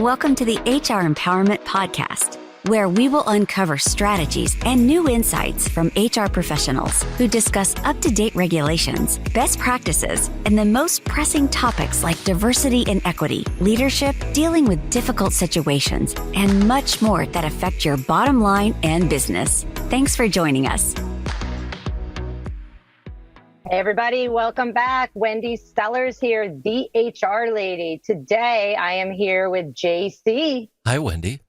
Welcome to the HR Empowerment Podcast, where we will uncover strategies and new insights from HR professionals who discuss up-to-date regulations, best practices, and the most pressing topics like diversity and equity, leadership, dealing with difficult situations, and much more that affect your bottom line and business. Thanks for joining us. Hey everybody, welcome back. Wendy Stellers here, the HR lady. Today I am here with JC. Hi, Wendy.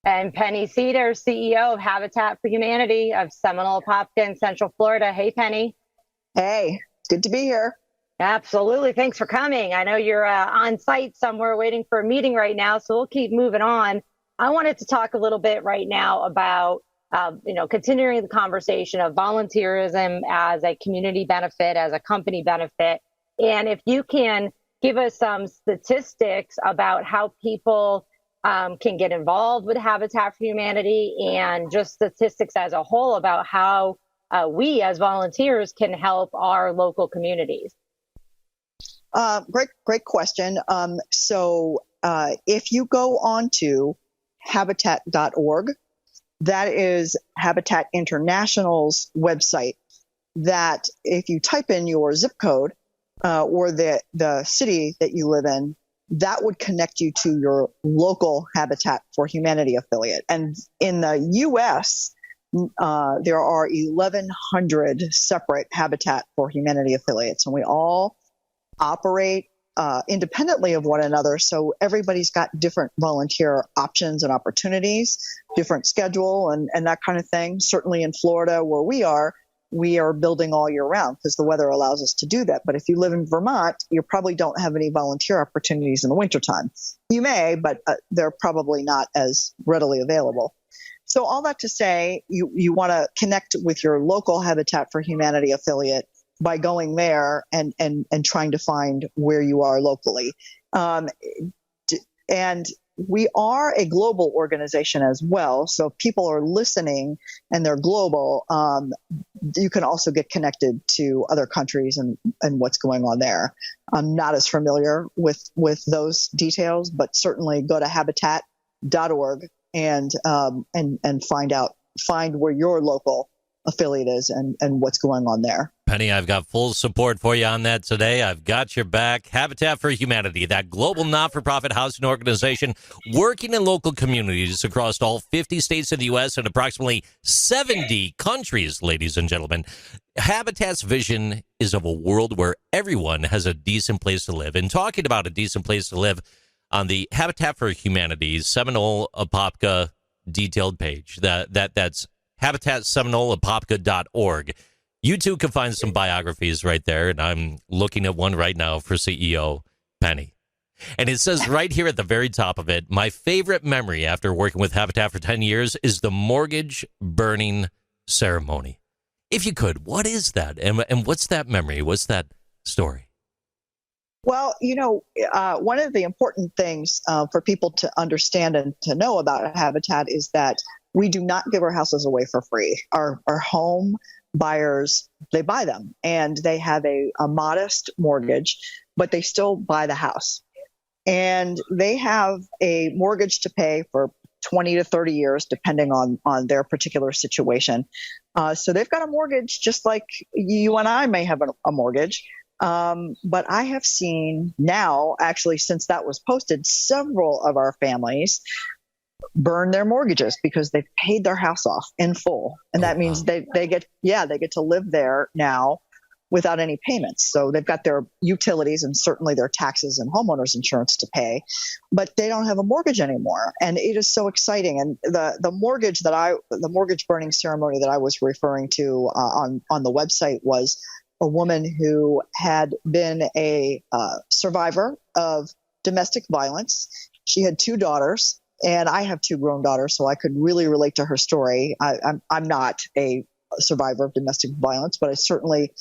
And Penny Cedar, CEO of Habitat for Humanity of Seminole, Apopka in Central Florida. Hey, Penny. Hey, good to be here. Absolutely. Thanks for coming. I know you're on site somewhere waiting for a meeting right now, so we'll keep moving on. I wanted to talk a little bit right now about continuing the conversation of volunteerism as a community benefit, as a company benefit. And if you can give us some statistics about how people can get involved with Habitat for Humanity and just statistics as a whole about how we as volunteers can help our local communities. Great question. So if you go on to habitat.org, that is Habitat International's website, that if you type in your zip code or the city that you live in, that would connect you to your local Habitat for Humanity affiliate. And in the U.S., there are 1,100 separate Habitat for Humanity affiliates, and we all operate independently of one another. So everybody's got different volunteer options and opportunities, different schedule and that kind of thing. Certainly in Florida where we are building all year round because the weather allows us to do that. But if you live in Vermont, you probably don't have any volunteer opportunities in the wintertime. You may, but they're probably not as readily available. So all that to say, you want to connect with your local Habitat for Humanity affiliate by going there and trying to find where you are locally. And we are a global organization as well. So if people are listening and they're global, you can also get connected to other countries and what's going on there. I'm not as familiar with those details, but certainly go to habitat.org and find where your local affiliate is and what's going on there. Penny, I've got full support for you on that today. I've got your back. Habitat for Humanity, that global not-for-profit housing organization working in local communities across all 50 states in the U.S. and approximately 70 countries, ladies and gentlemen. Habitat's vision is of a world where everyone has a decent place to live. And talking about a decent place to live, on the Habitat for Humanity Seminole Apopka detailed page, that's habitatseminoleapopka.org. You too can find some biographies right there, and I'm looking at one right now for CEO Penny. And it says right here at the very top of it, my favorite memory after working with Habitat for 10 years is the mortgage burning ceremony. If you could, what is that? And what's that memory? What's that story? Well, one of the important things for people to understand and to know about Habitat is that we do not give our houses away for free. Our home buyers, they buy them and they have a modest mortgage, but they still buy the house. And they have a mortgage to pay for 20 to 30 years, depending on their particular situation. So they've got a mortgage just like you and I may have a mortgage. But I have seen now, actually, since that was posted, several of our families burn their mortgages because they've paid their house off in full. And that means they get to live there now without any payments. So they've got their utilities and certainly their taxes and homeowners insurance to pay, but they don't have a mortgage anymore. And it is so exciting. And the mortgage burning ceremony that I was referring to on the website was a woman who had been a survivor of domestic violence. She had 2 daughters. And I have 2 grown daughters, so I could really relate to her story. I'm not a survivor of domestic violence, but I certainly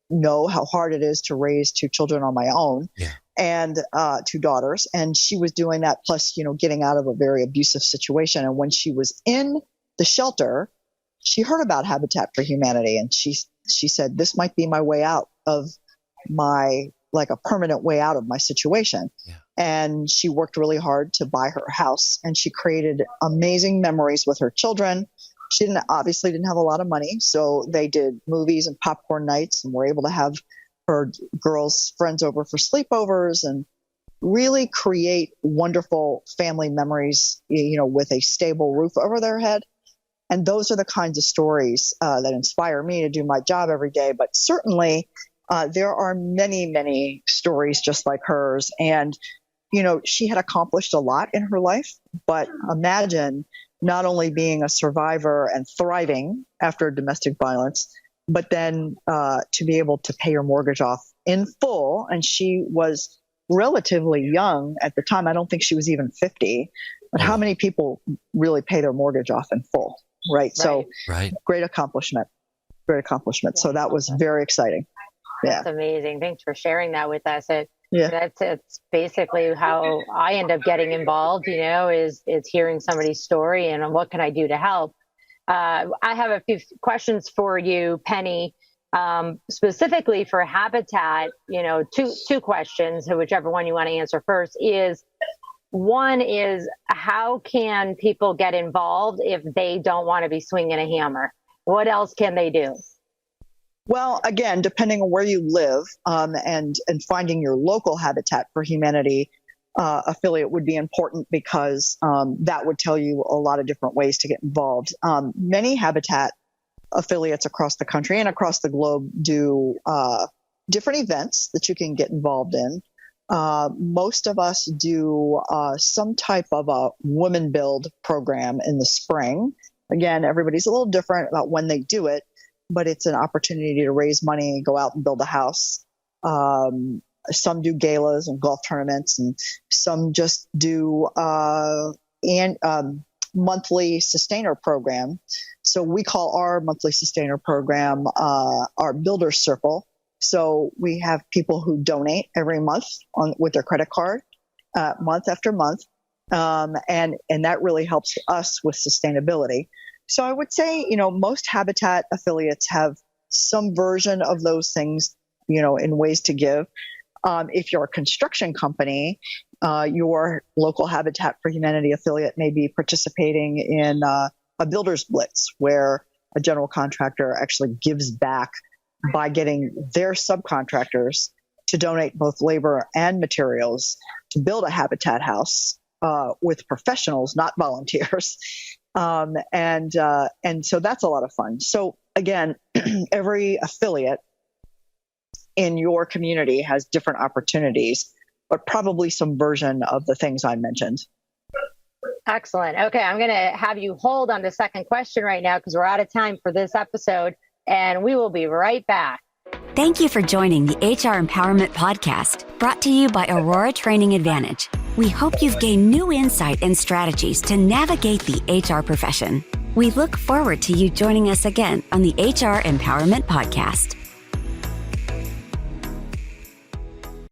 know how hard it is to raise 2 children on my own and 2 daughters. And she was doing that plus, getting out of a very abusive situation. And when she was in the shelter, she heard about Habitat for Humanity. And she said, this might be my way out of a permanent way out of my situation. Yeah. And she worked really hard to buy her house, and she created amazing memories with her children. She obviously didn't have a lot of money, so they did movies and popcorn nights and were able to have her girls' friends over for sleepovers and really create wonderful family memories, with a stable roof over their head. And those are the kinds of stories that inspire me to do my job every day. But certainly there are many, many stories just like hers. And, she had accomplished a lot in her life, but imagine not only being a survivor and thriving after domestic violence, but then to be able to pay her mortgage off in full. And she was relatively young at the time. I don't think she was even 50. But how many people really pay their mortgage off in full, right? So great accomplishment. So that was very exciting. That's amazing. Thanks for sharing that with us. It's basically how I end up getting involved, is hearing somebody's story and what can I do to help. I have a few questions for you, Penny, specifically for Habitat. Two questions, whichever one you want to answer first is, one is, how can people get involved if they don't want to be swinging a hammer? What else can they do? Well, again, depending on where you live, and finding your local Habitat for Humanity affiliate would be important, because that would tell you a lot of different ways to get involved. Many Habitat affiliates across the country and across the globe do different events that you can get involved in. Most of us do some type of a women build program in the spring. Again, everybody's a little different about when they do it, but it's an opportunity to raise money and go out and build a house. Some do galas and golf tournaments, and some just do monthly sustainer program. So we call our monthly sustainer program our Builder Circle. So we have people who donate every month with their credit card, month after month, and that really helps us with sustainability. So I would say, most Habitat affiliates have some version of those things, in ways to give. If you're a construction company, your local Habitat for Humanity affiliate may be participating in a builder's blitz, where a general contractor actually gives back by getting their subcontractors to donate both labor and materials to build a Habitat house with professionals, not volunteers. And so that's a lot of fun. So again, every affiliate in your community has different opportunities, but probably some version of the things I mentioned. Excellent. Okay, I'm going to have you hold on the second question right now, because we're out of time for this episode, and we will be right back. Thank you for joining the HR Empowerment Podcast, brought to you by Aurora Training Advantage. We hope you've gained new insight and strategies to navigate the HR profession. We look forward to you joining us again on the HR Empowerment Podcast.